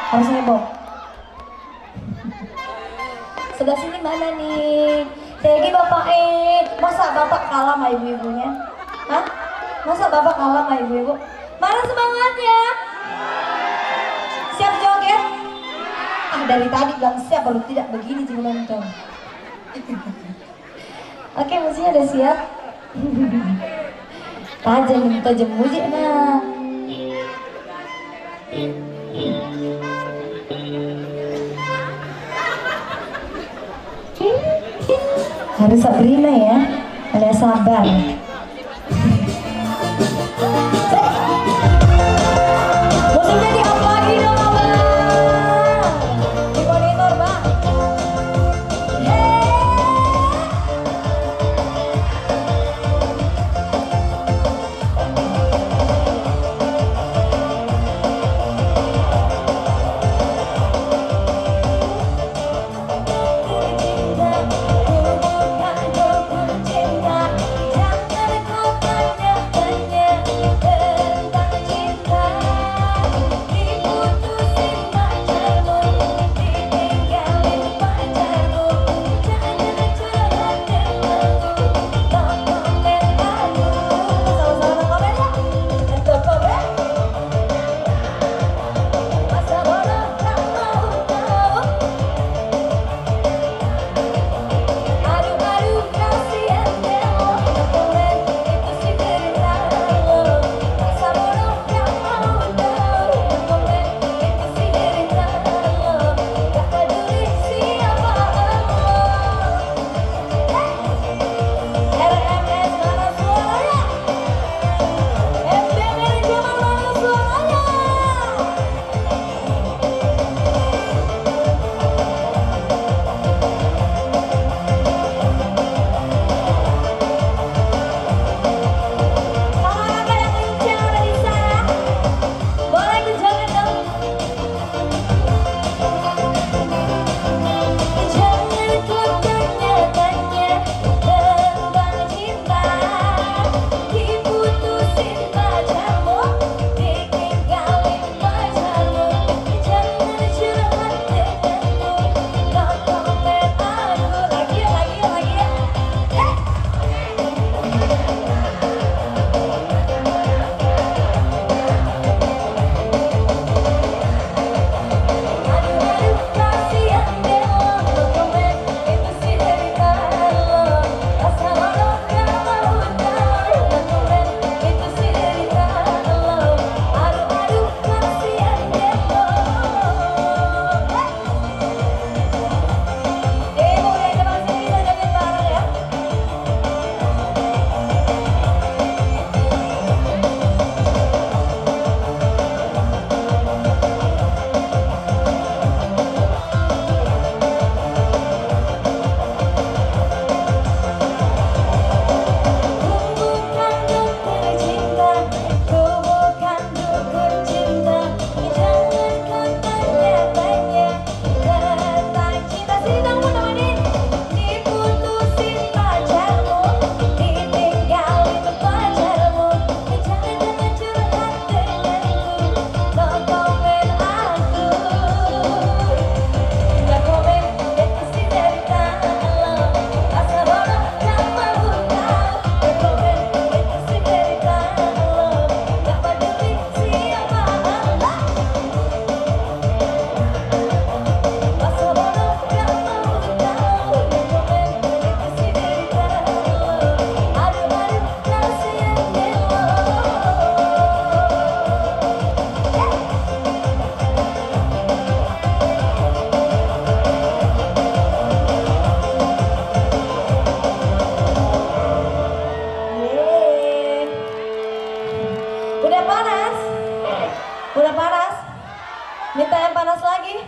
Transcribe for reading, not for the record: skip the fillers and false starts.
Harus heboh. Sebelah sini mana nih? Tegi bapak masa bapak kalah sama ibu-ibunya? Hah? Masa bapak kalah sama ibu-ibu? Mana semangatnya? Siap joget? Ah dari tadi bilang siap baru tidak begini juga nonton. Oke musiknya udah siap. Tajam musik nah. Harus Sabrina ya, ada sabar. Musiknya di up lagi dong abang. Di monitor bang. Udah panas? Minta yang panas lagi?